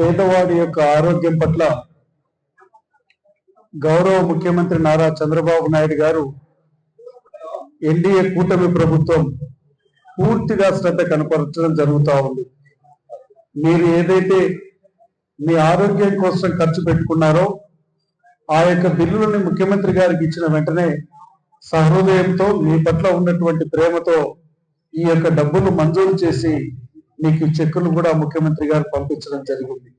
పేదవాడి యొక్క ఆరోగ్యం పట్ల గౌరవ ముఖ్యమంత్రి నారా చంద్రబాబు నాయుడు గారు ఎన్డీఏ కూటమి ప్రభుత్వం పూర్తిగా శ్రద్ధ కనపరచడం జరుగుతూ ఉంది. మీరు ఏదైతే మీ ఆరోగ్యం కోసం ఖర్చు పెట్టుకున్నారో ఆ యొక్క బిల్లులని ముఖ్యమంత్రి గారికి ఇచ్చిన వెంటనే సహృదయంతో మీ పట్ల ఉన్నటువంటి ప్రేమతో ఈ యొక్క డబ్బులు మంజూరు చేసి మీకు చెక్కులు కూడా ముఖ్యమంత్రి గారు పంపించడం జరిగింది.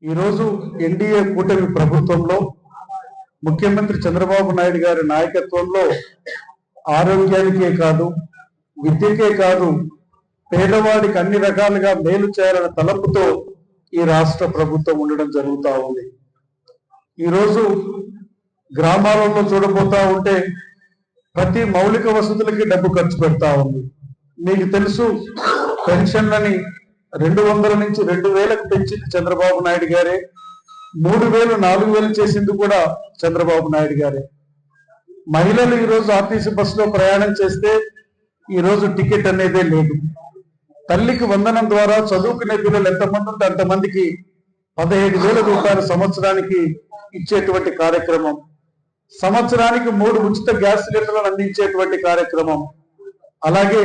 ఈరోజు ఎన్డీఏ కూటమి ప్రభుత్వంలో ముఖ్యమంత్రి చంద్రబాబు నాయుడు గారి నాయకత్వంలో ఆరోగ్యానికే కాదు, విద్యకే కాదు, పేదవాడికి అన్ని రకాలుగా మేలు చేయాలన్న తలంపుతో ఈ రాష్ట్ర ప్రభుత్వం ఉండడం జరుగుతూ ఉంది. ఈరోజు గ్రామాలలో చూడబోతా ఉంటే ప్రతి మౌలిక వసతులకి డబ్బు ఖర్చు పెడతా ఉంది. మీకు తెలుసు, పెన్షన్లని 200 నుంచి 2000కు పెంచింది చంద్రబాబు నాయుడు గారే. 3000 4000 చేసింది కూడా చంద్రబాబు నాయుడు గారే. మహిళలు ఈరోజు ఆర్టీసీ బస్సులో ప్రయాణం చేస్తే ఈరోజు టికెట్ అనేదే లేదు. తల్లికి వందనం ద్వారా చదువుకునే పిల్లలు ఎంతమంది ఉంటే అంతమందికి 15,000 రూపాయల సంవత్సరానికి ఇచ్చేటువంటి కార్యక్రమం, సంవత్సరానికి 3 ఉచిత గ్యాస్ సిలిండర్లను అందించేటువంటి కార్యక్రమం. అలాగే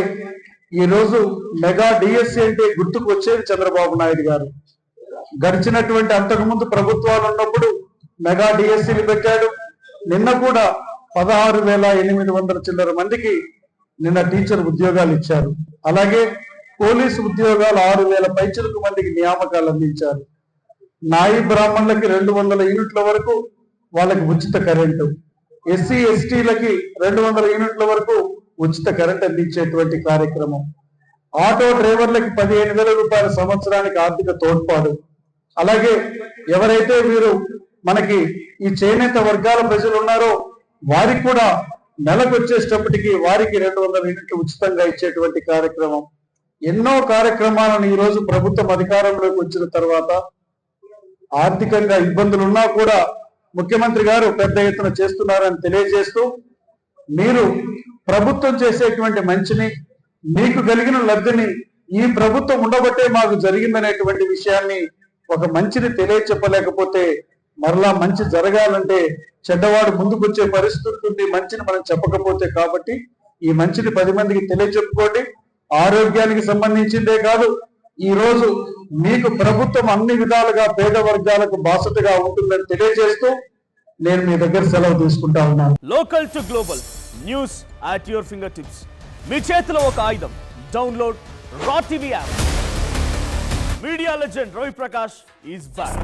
ఈరోజు మెగా డిఎస్సి అంటే గుర్తుకు వచ్చేది చంద్రబాబు నాయుడు గారు. గడిచినటువంటి అంతకుముందు ప్రభుత్వాలు ఉన్నప్పుడు మెగా డిఎస్సీలు పెట్టాడు. నిన్న కూడా 16,800 చిల్లర మందికి నిన్న టీచర్ ఉద్యోగాలు ఇచ్చారు. అలాగే పోలీసు ఉద్యోగాలు 6,000 పైచిలకు మందికి నియామకాలు అందించారు. నాయి బ్రాహ్మణులకి 200 యూనిట్ల వరకు వాళ్ళకి ఉచిత కరెంటు, ఎస్సీ ఎస్టీలకి 200 యూనిట్ల వరకు ఉచిత కరెంట్ అందించేటువంటి కార్యక్రమం, ఆటో డ్రైవర్లకి 15,000 రూపాయల సంవత్సరానికి ఆర్థిక తోడ్పాటు. అలాగే ఎవరైతే వీరు మనకి ఈ చేనేత వర్గాల ప్రజలు ఉన్నారో వారికి కూడా నెలకు వచ్చేటప్పటికి వారికి 200 యూనిట్లు ఉచితంగా ఇచ్చేటువంటి కార్యక్రమం. ఎన్నో కార్యక్రమాలను ఈరోజు ప్రభుత్వం అధికారంలోకి వచ్చిన తర్వాత ఆర్థికంగా ఇబ్బందులున్నా కూడా ముఖ్యమంత్రి గారు పెద్ద ఎత్తున చేస్తున్నారని తెలియజేస్తూ, మీరు ప్రభుత్వం చేసేటువంటి మంచిని, మీకు కలిగిన లబ్ధిని ఈ ప్రభుత్వం ఉండబట్టే మాకు జరిగిందనేటువంటి విషయాన్ని, ఒక మంచిని తెలియచెప్పలేకపోతే మరలా మంచి జరగాలంటే చెడ్డవాడు ముందుకు వచ్చే పరిస్థితి ఉంది, మంచిని మనం చెప్పకపోతే. కాబట్టి ఈ మంచిని 10 మందికి తెలియచెప్పుకోండి. ఆరోగ్యానికి సంబంధించిందే కాదు, ఈ రోజు మీకు ప్రభుత్వం అన్ని విధాలుగా పేద వర్గాలకు బాసటగా ఉంటుందని తెలియజేస్తూ నేను మీ దగ్గర సెలవు తీసుకుంటా ఉన్నాను. Local to global news at your finger tips. మీ చేతిలో ఒక ఆయుధం. Download Raw TV app. Media legend Ravi Prakash is back.